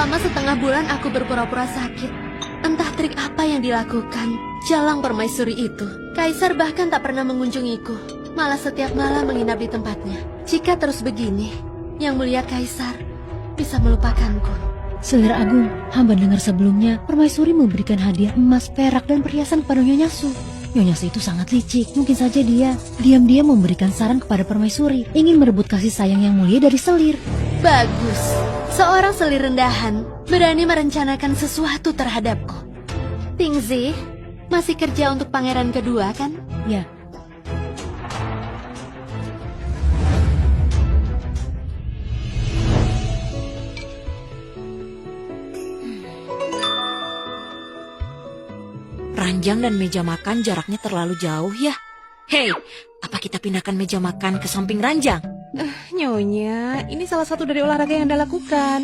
Selama setengah bulan aku berpura-pura sakit. Entah trik apa yang dilakukan Jalang Permaisuri itu. Kaisar bahkan tak pernah mengunjungiku, malah setiap malam menginap di tempatnya. Jika terus begini, Yang Mulia Kaisar bisa melupakanku. Selir Agung, hamba dengar sebelumnya Permaisuri memberikan hadiah emas, perak, dan perhiasan kepada Nyonya Su. Nyonya Su itu sangat licik. Mungkin saja dia diam-diam memberikan saran kepada Permaisuri, ingin merebut kasih sayang Yang Mulia dari Selir. Bagus, seorang selir rendahan berani merencanakan sesuatu terhadapku. Tingzi, masih kerja untuk pangeran kedua kan? Ya. Ranjang dan meja makan jaraknya terlalu jauh ya. Hei, apa kita pindahkan meja makan ke samping ranjang? Nyonya, ini salah satu dari olahraga yang Anda lakukan.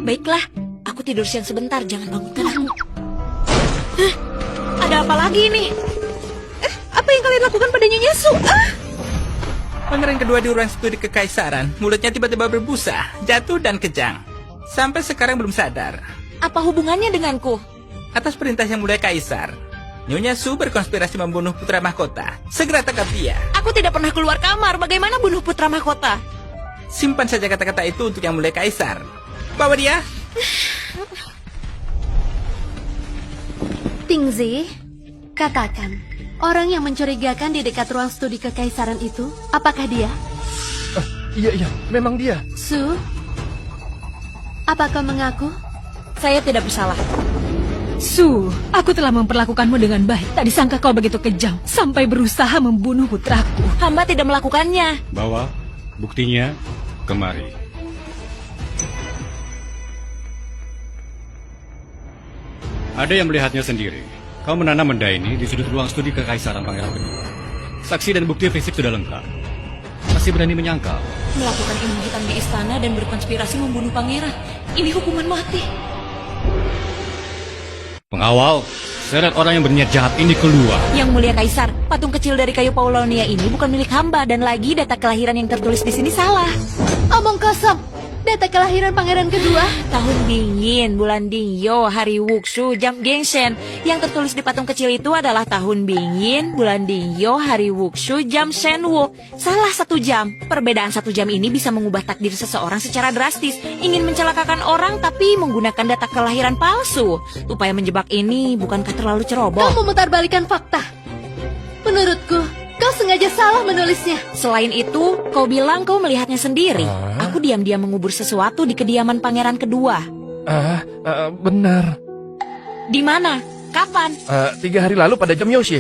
Baiklah, aku tidur siang sebentar, jangan bangunkan aku. Ada apa lagi ini? Apa yang kalian lakukan pada Nyonya Su? Pangeran kedua di ruang studi kekaisaran, mulutnya tiba-tiba berbusa, jatuh dan kejang. Sampai sekarang belum sadar. Apa hubungannya denganku? Atas perintah Yang Mulia Kaisar, Nyonya Su berkonspirasi membunuh putra mahkota. Segera tangkap dia. Aku tidak pernah keluar kamar, bagaimana bunuh putra mahkota? Simpan saja kata-kata itu untuk Yang Mulia Kaisar. Bawa dia. Tingzi, katakan, orang yang mencurigakan di dekat ruang studi kekaisaran itu, apakah dia? Iya, memang dia. Su, apa kau mengaku? Saya tidak bersalah. Su, aku telah memperlakukanmu dengan baik. Tak disangka kau begitu kejam, sampai berusaha membunuh putraku. Hamba tidak melakukannya. Bawa buktinya kemari. Ada yang melihatnya sendiri. Kau menanam benda ini di sudut ruang studi kekaisaran pangeran kedua. Saksi dan bukti fisik sudah lengkap. Masih berani menyangkal? Melakukan ilmu hitam di istana dan berkonspirasi membunuh pangeran. Ini hukuman mati. Pengawal, seret orang yang berniat jahat ini keluar. Yang Mulia Kaisar, patung kecil dari kayu Paulonia ini bukan milik hamba, dan lagi data kelahiran yang tertulis di sini salah. Omong kosong. Data kelahiran pangeran kedua. Tahun dingin, bulan Dingyo, hari Wuxu, jam Genshen. Yang tertulis di patung kecil itu adalah tahun dingin, bulan Dingyo, hari Wuxu, jam Shenwu. Salah 1 jam. Perbedaan 1 jam ini bisa mengubah takdir seseorang secara drastis. Ingin mencelakakan orang tapi menggunakan data kelahiran palsu. Upaya menjebak ini bukankah terlalu ceroboh? Kau memutarbalikan fakta. Menurutku, kau sengaja salah menulisnya. Selain itu, kau bilang kau melihatnya sendiri. Aku diam-diam mengubur sesuatu di kediaman pangeran kedua. Benar. Di mana? Kapan? 3 hari lalu pada jam Yoshi.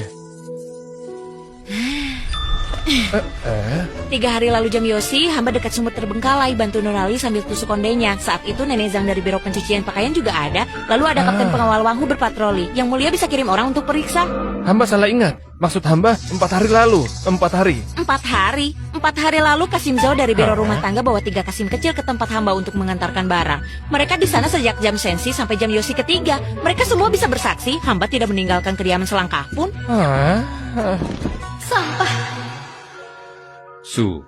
3 hari lalu jam Yosi, hamba dekat sumur terbengkalai bantu Nurali sambil tusuk kondenya. Saat itu Nenek Zhang dari Biro Pencucian Pakaian juga ada. Lalu ada Kapten Pengawal Wanghu berpatroli. Yang Mulia bisa kirim orang untuk periksa. Hamba salah ingat. Maksud hamba 4 hari lalu. 4 hari. 4 hari? 4 hari lalu Kasim Zhao dari Biro Rumah Tangga bawa 3 Kasim kecil ke tempat hamba untuk mengantarkan barang. Mereka di sana sejak jam Sensi sampai jam Yosi ketiga. Mereka semua bisa bersaksi, hamba tidak meninggalkan kediaman selangkah pun. Sampah. Su,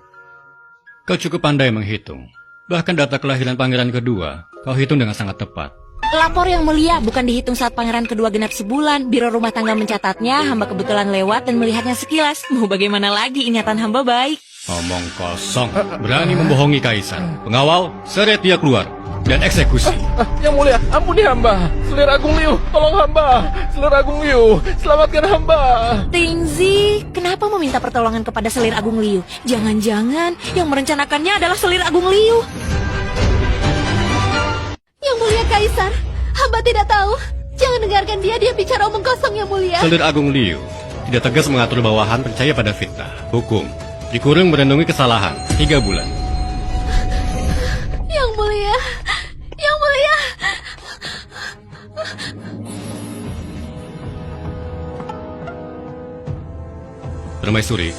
kau cukup pandai menghitung. Bahkan data kelahiran pangeran kedua, kau hitung dengan sangat tepat. Lapor Yang Mulia, bukan dihitung saat pangeran kedua genap sebulan. Biro Rumah Tangga mencatatnya, hamba kebetulan lewat dan melihatnya sekilas. Mau bagaimana lagi, ingatan hamba baik. Omong kosong, berani membohongi kaisar. Pengawal, seret dia keluar dan eksekusi. Yang Mulia, ampuni hamba. Selir Agung Liu, tolong hamba. Selir Agung Liu, selamatkan hamba. Tingzi, kenapa meminta pertolongan kepada Selir Agung Liu? Jangan-jangan yang merencanakannya adalah Selir Agung Liu. Yang Mulia Kaisar, hamba tidak tahu. Jangan dengarkan dia bicara omong kosong, Yang Mulia. Selir Agung Liu tidak tegas mengatur bawahan percaya pada fitnah. Hukum, dikurung merenungi kesalahan 3 bulan. Yang Mulia, Yang Mulia. Permaisuri,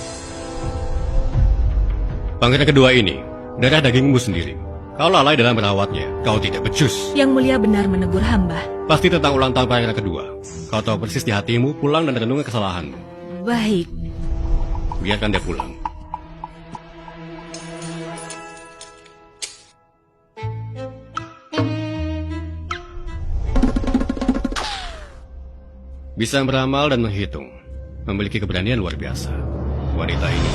pangeran kedua ini darah dagingmu sendiri. Kau lalai dalam merawatnya, kau tidak becus. Yang Mulia benar menegur hamba. Pasti tentang ulang tahun pangeran kedua. Kau tahu persis di hatimu, pulang dan renungi kesalahanmu. Baik. Biarkan dia pulang. Bisa meramal dan menghitung. Memiliki keberanian luar biasa. Wanita ini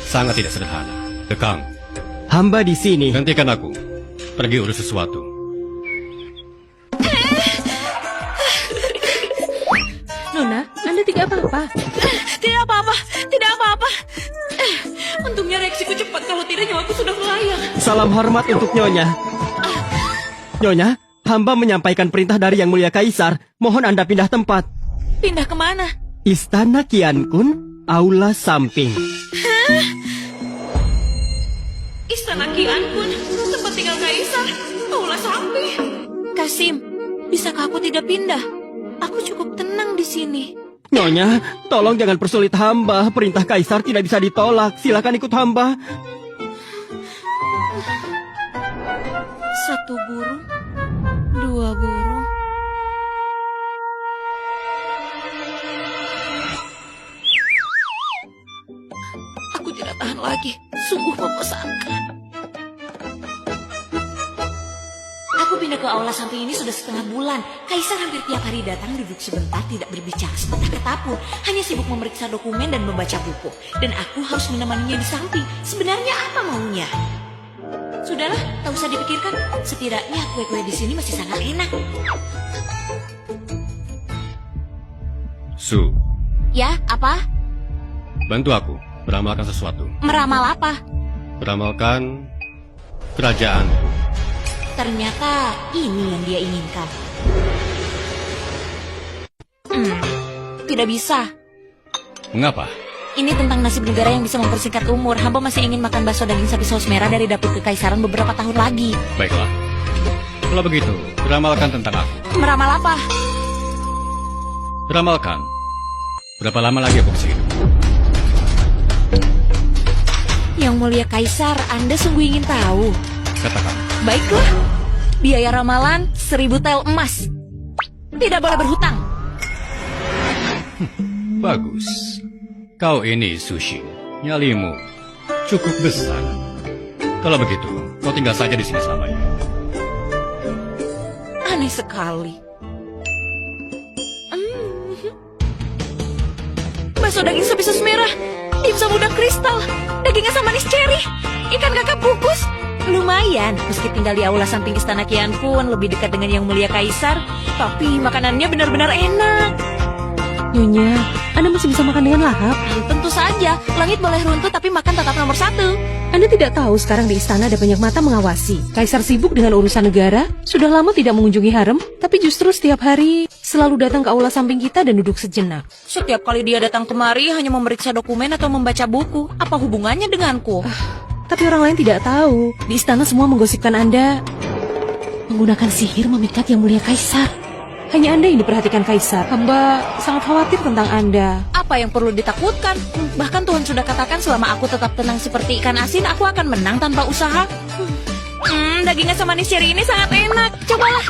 sangat tidak sederhana. Kekang, Hamba di sini. gantikan aku. Pergi urus sesuatu. Nona, Anda tidak apa-apa. Tidak apa-apa, tidak apa-apa. Untungnya reaksiku cepat, kalau tidak nyawaku sudah melayang. Salam hormat untuk Nyonya. Nyonya, hamba menyampaikan perintah dari Yang Mulia Kaisar. Mohon Anda pindah tempat. Pindah kemana? Istana Qian Kun, aula samping. Istana Qian Kun, tempat tinggal kaisar, aula samping. Kasim, bisakah aku tidak pindah? Aku cukup tenang di sini. Nyonya, tolong jangan persulit hamba. Perintah Kaisar tidak bisa ditolak. Silakan ikut hamba. Satu burung, dua burung. Aku tidak tahan lagi, sungguh membosankan. Aku pindah ke aula samping ini sudah setengah bulan. Kaisar hampir tiap hari datang, duduk sebentar, tidak berbicara sepatah kata pun. Hanya sibuk memeriksa dokumen dan membaca buku. Dan aku harus menemaninya di samping. Sebenarnya apa maunya? Sudahlah, tak usah dipikirkan. Setidaknya kue-kue di sini masih sangat enak. Su, Ya, apa? bantu aku meramalkan sesuatu. Meramal apa? Meramalkan kerajaanku. Ternyata ini yang dia inginkan. Tidak bisa. Mengapa? Ini tentang nasib negara yang bisa mempersingkat umur. Hamba masih ingin makan bakso daging sapi saus merah dari dapur kekaisaran beberapa tahun lagi. Baiklah. Kalau begitu, ramalkan tentang aku. Meramal apa? Ramalkan. Berapa lama lagi aku bisa hidup? Yang Mulia Kaisar, Anda sungguh ingin tahu. Katakan. Baiklah. Biaya ramalan 1000 tel emas. Tidak boleh berhutang. Bagus. Kau ini Sushi. Nyalimu cukup besar. Kalau begitu, kau tinggal saja di sini selamanya. Aneh sekali. Bakso daging sapi saus merah, dimsum udang kristal, daging asam manis ceri, ikan kakap kukus. Lumayan, meski tinggal di aula samping istana Qian Kun, lebih dekat dengan Yang Mulia Kaisar, tapi makanannya benar-benar enak. Nyonya, Anda masih bisa makan dengan lahap. Tentu saja, langit boleh runtuh tapi makan tetap nomor 1. Anda tidak tahu sekarang di istana ada banyak mata mengawasi. Kaisar sibuk dengan urusan negara, sudah lama tidak mengunjungi harem, tapi justru setiap hari selalu datang ke aula samping kita dan duduk sejenak. Setiap kali dia datang kemari hanya memeriksa dokumen atau membaca buku. Apa hubungannya denganku? Tapi orang lain tidak tahu. Di istana semua menggosipkan Anda menggunakan sihir memikat Yang Mulia Kaisar. Hanya Anda yang diperhatikan Kaisar. Hamba sangat khawatir tentang Anda. Apa yang perlu ditakutkan? Bahkan Tuhan sudah katakan selama aku tetap tenang seperti ikan asin, aku akan menang tanpa usaha. Daging asam manis ceri ini sangat enak. Cobalah.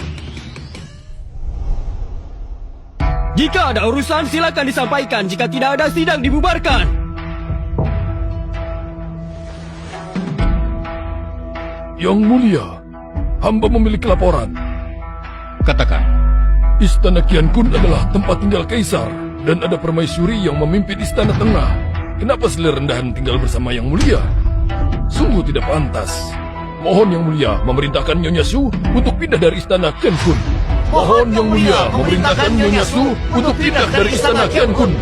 Jika ada urusan, silakan disampaikan. Jika tidak ada, sidang dibubarkan. Yang Mulia, hamba memiliki laporan. Katakan. Istana Qian Kun adalah tempat tinggal kaisar dan ada permaisuri yang memimpin istana tengah. Kenapa selir rendahan tinggal bersama Yang Mulia? Sungguh tidak pantas. Mohon Yang Mulia memerintahkan Nyonya Su untuk pindah dari istana Qian Kun. Mohon Yang Mulia memerintahkan Nyonya Su untuk pindah dari istana Qian Kun.